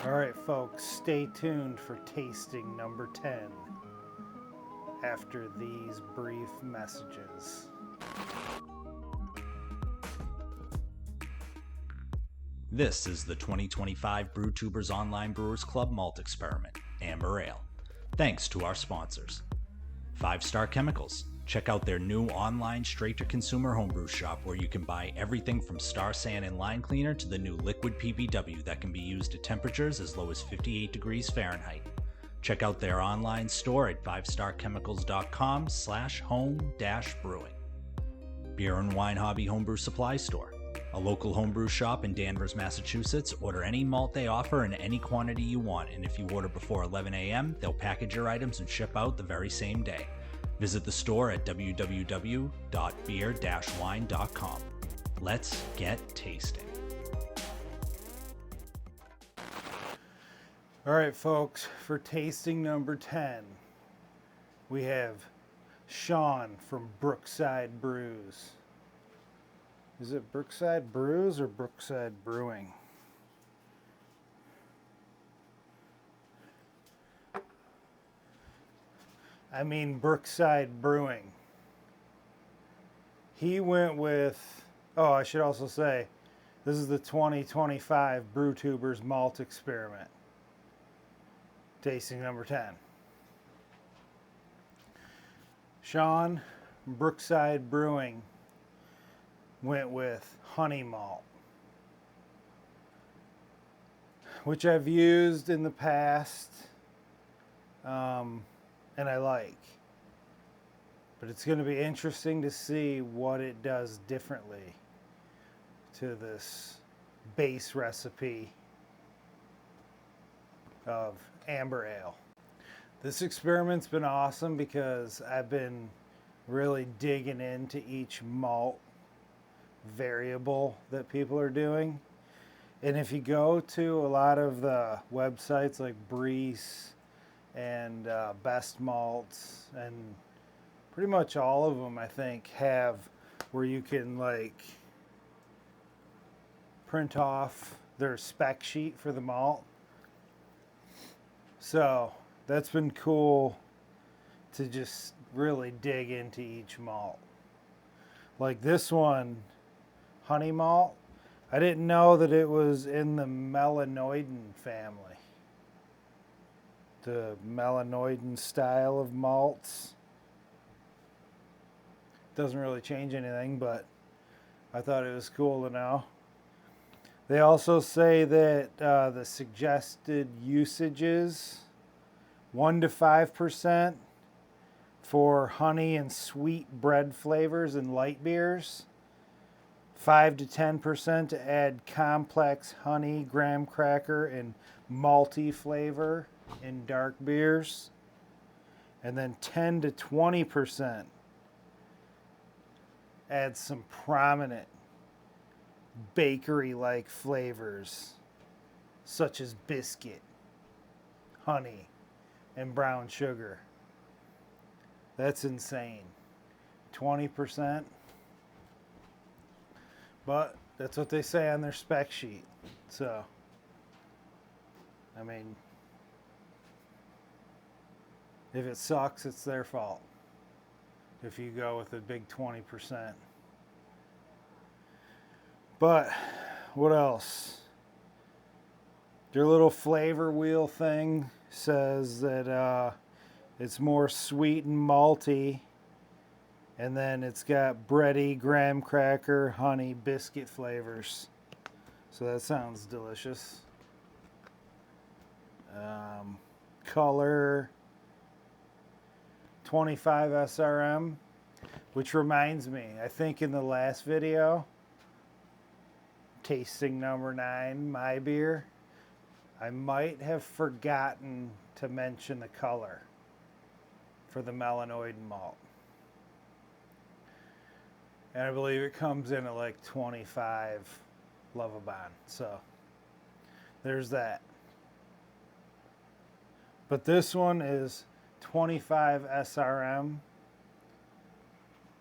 All right, folks, stay tuned for tasting number 10 after these brief messages. This is the 2025 BrewTubers Online Brewers Club Malt Experiment, Amber Ale. Thanks to our sponsors. 5 Star Chemicals. Check out their new online straight-to-consumer homebrew shop where you can buy everything from Star San and line cleaner to the new liquid PBW that can be used at temperatures as low as 58 degrees Fahrenheit. Check out their online store at 5starchemicals.com/home-brewing. Beer and Wine Hobby Homebrew Supply Store. A local homebrew shop in Danvers, Massachusetts. Order any malt they offer in any quantity you want, and if you order before 11 a.m., they'll package your items and ship out the very same day. Visit the store at www.beer-wine.com. Let's get tasting. All right, folks, for tasting number 10, we have Sean from Brookside Brews. Is it Brookside Brews or Brookside Brewing? I mean Brookside Brewing. He went with, oh, I should also say, this is the 2025 BrewTubers Malt Experiment. Tasting number 10. Sean, Brookside Brewing, went with honey malt, which I've used in the past, and I like. But it's going to be interesting to see what it does differently to this base recipe of amber ale. This experiment's been awesome because I've been really digging into each malt variable that people are doing. And if you go to a lot of the websites like Breeze and Best Malts, and pretty much all of them I think have where you can like print off their spec sheet for the malt. So that's been cool to just really dig into each malt. Like this one, honey malt, I didn't know that it was in the melanoidin family. The melanoidin style of malts. Doesn't really change anything, but I thought it was cool to know. They also say that the suggested usages 1 to 5% for honey and sweet bread flavors and light beers, 5 to 10% to add complex honey, graham cracker, and malty flavor in dark beers, and then 10 to 20% add some prominent bakery-like flavors such as biscuit, honey, and brown sugar. That's insane. 20%. But that's what they say on their spec sheet. So, I mean, if it sucks, it's their fault. If you go with a big 20%. But what else? Their little flavor wheel thing says that it's more sweet and malty. And then it's got bready, graham cracker, honey, biscuit flavors. So that sounds delicious. Color 25 SRM, which reminds me, I think in the last video, tasting number 9, my beer, I might have forgotten to mention the color for the melanoidin malt. And I believe it comes in at like 25 Lovabond. So there's that. But this one is 25 SRM,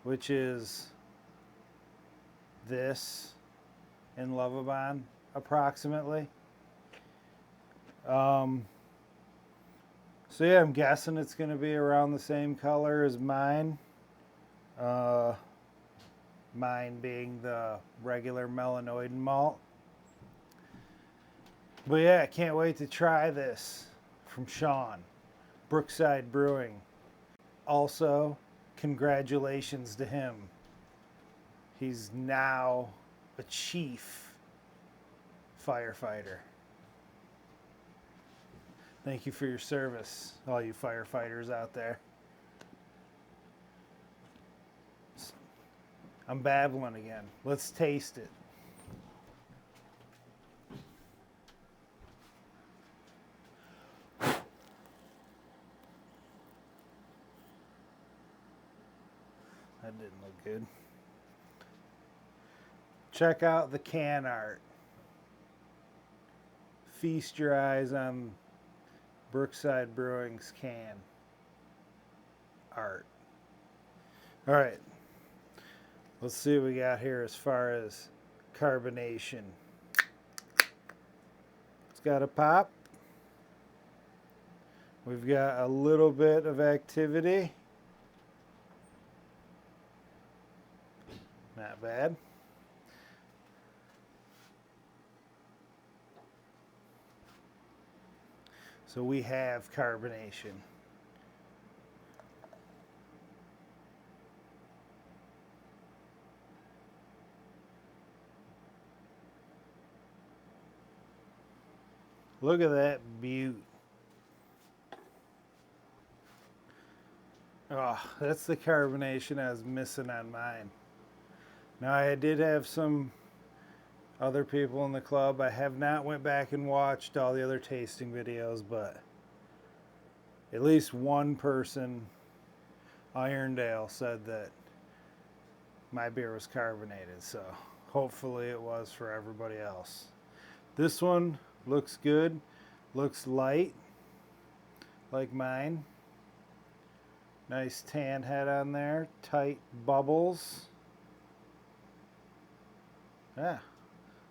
which is this in Lovabond approximately. So yeah, I'm guessing it's going to be around the same color as mine. Mine being the regular melanoidin malt. But yeah, I can't wait to try this from Sean, Brookside Brewing. Also, congratulations to him. He's now a chief firefighter. Thank you for your service, all you firefighters out there. I'm babbling again. Let's taste it. That didn't look good. Check out the can art. Feast your eyes on Brookside Brewing's can art. All right. Let's see what we got here as far as carbonation. It's got a pop. We've got a little bit of activity. Not bad. So we have carbonation. Look at that beaut. Oh, that's the carbonation I was missing on mine. Now I did have some other people in the club. I have not went back and watched all the other tasting videos, but at least one person, Irondale, said that my beer was carbonated, so hopefully it was for everybody else. This one looks good, looks light, like mine. Nice tan head on there, tight bubbles. Yeah,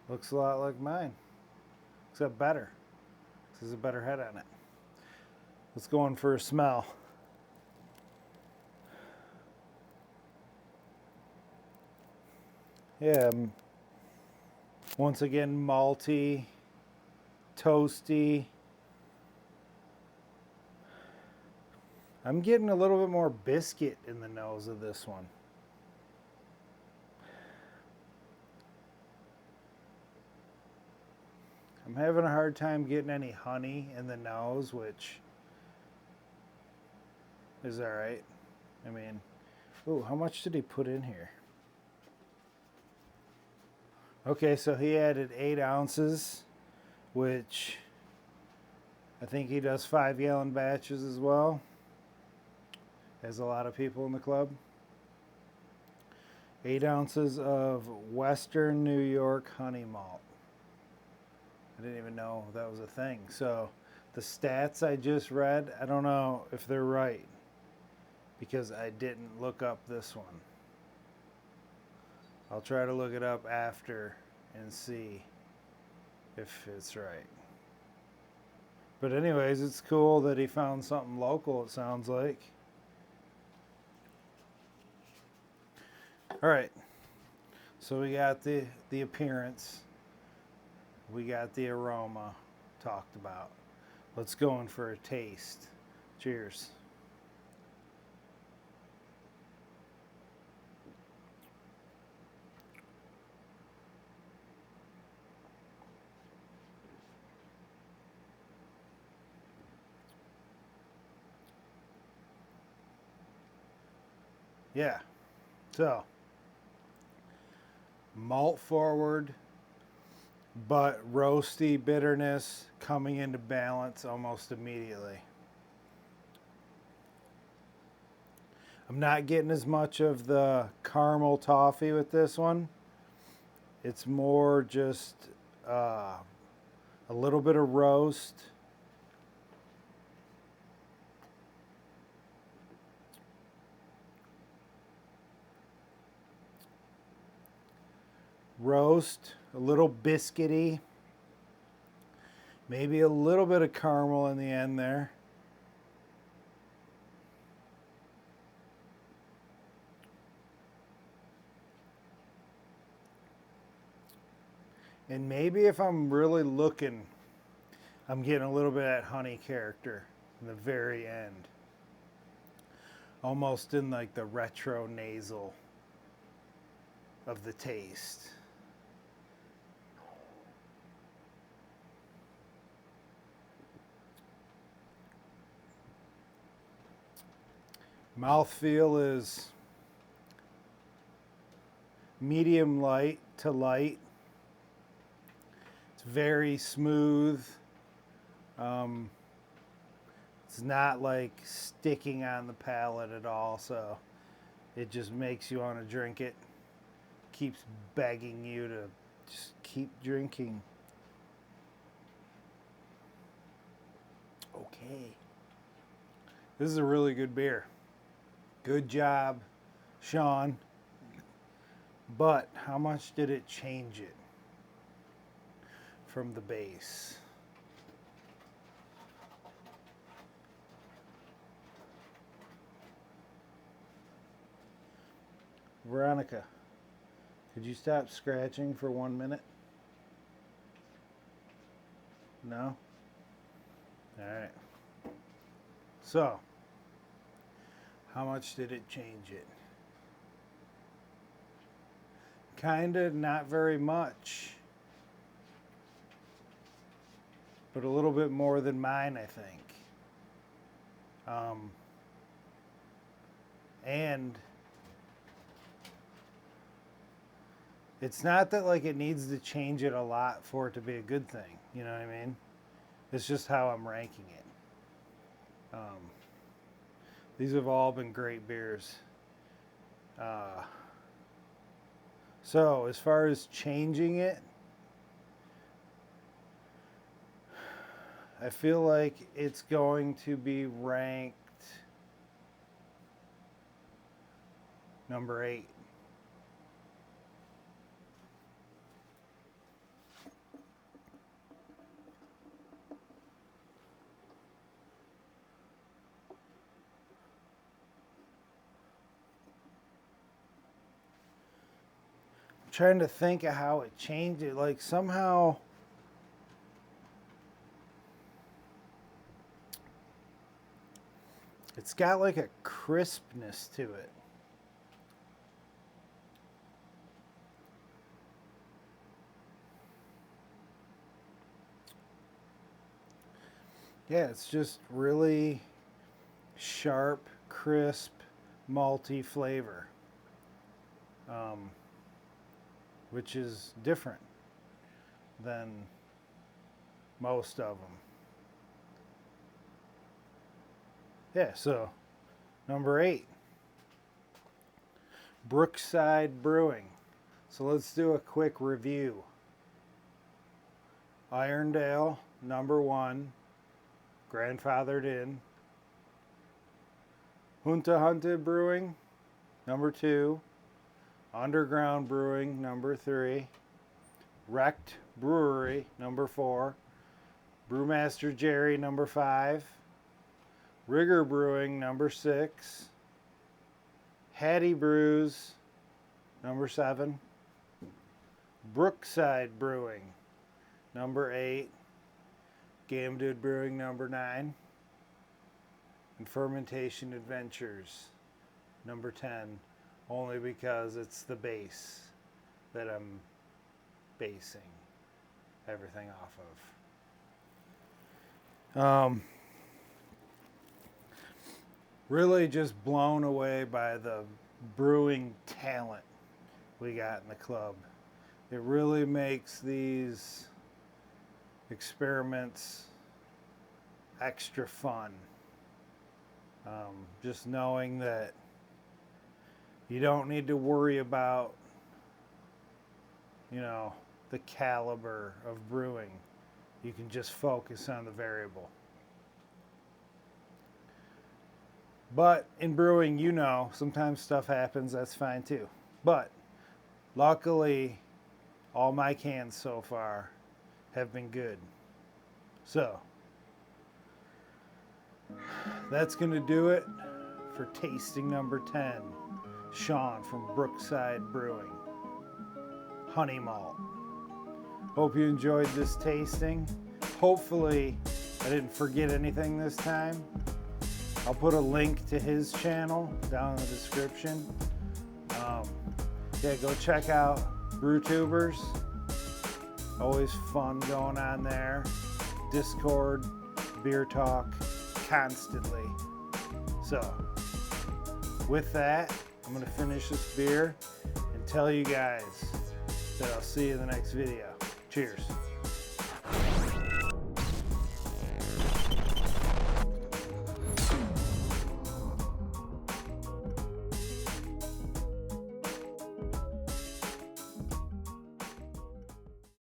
looks a lot like mine, except better. This is a better head on it. Let's go in for a smell. Yeah, once again, malty, toasty. I'm getting a little bit more biscuit in the nose of this one. I'm having a hard time getting any honey in the nose, which is all right. I mean, ooh, how much did he put in here? Okay, so he added 8 ounces, which I think he does 5-gallon batches as well, as a lot of people in the club. 8 ounces of Western New York honey malt. I didn't even know that was a thing. So the stats I just read, I don't know if they're right because I didn't look up this one. I'll try to look it up after and see if it's right. But anyways, it's cool that he found something local, it sounds like. All right, so we got the appearance. We got the aroma talked about. Let's go in for a taste. Cheers. Yeah, so malt forward, but roasty bitterness coming into balance almost immediately. I'm not getting as much of the caramel toffee with this one. It's more just a little bit of roast. Roast, a little biscuity, Maybe a little bit of caramel in the end there. And maybe if I'm really looking, I'm getting a little bit of that honey character in the very end. Almost in like the retro nasal of the taste. Mouthfeel is medium light to light. It's very smooth. It's not like sticking on the palate at all, so it just makes you want to drink it. Keeps begging you to just keep drinking. Okay. This is a really good beer. Good job, Sean. But how much did it change it from the base? Veronica, could you stop scratching for 1 minute? No? Alright. So, how much did it change it? Kinda, not very much. But a little bit more than mine, I think. And it's not that like it needs to change it a lot for it to be a good thing. You know what I mean? It's just how I'm ranking it. These have all been great beers. So as far as changing it, I feel like it's going to be ranked number 8. Trying to think of how it changed it. Like somehow it's got like a crispness to it. Yeah, it's just really sharp, crisp, malty flavor. Which is different than most of them. Yeah, so number 8, Brookside Brewing. So let's do a quick review. Irondale, number 1, grandfathered in. Hunta Brewing, number 2. Underground Brewing, number 3. Wrecked Brewery, number 4. Brewmaster Jerry, number 5. Rigger Brewing, number 6. Hattie Brews, number 7. Brookside Brewing, number 8. Gamdude Brewing, number 9. And Fermentation Adventures, number 10. Only because it's the base that I'm basing everything off of. Really just blown away by the brewing talent we got in the club. It really makes these experiments extra fun. Just knowing that you don't need to worry about, you know, the caliber of brewing. You can just focus on the variable. But in brewing, you know, sometimes stuff happens, that's fine too. But luckily, all my cans so far have been good. So that's going to do it for tasting number 10. Sean from Brookside Brewing. Honey malt. Hope you enjoyed this tasting. Hopefully I didn't forget anything this time. I'll put a link to his channel down in the description. Yeah, go check out BrewTubers. Always fun going on there. Discord, beer talk, constantly. So, with that, I'm gonna finish this beer and tell you guys that I'll see you in the next video. Cheers.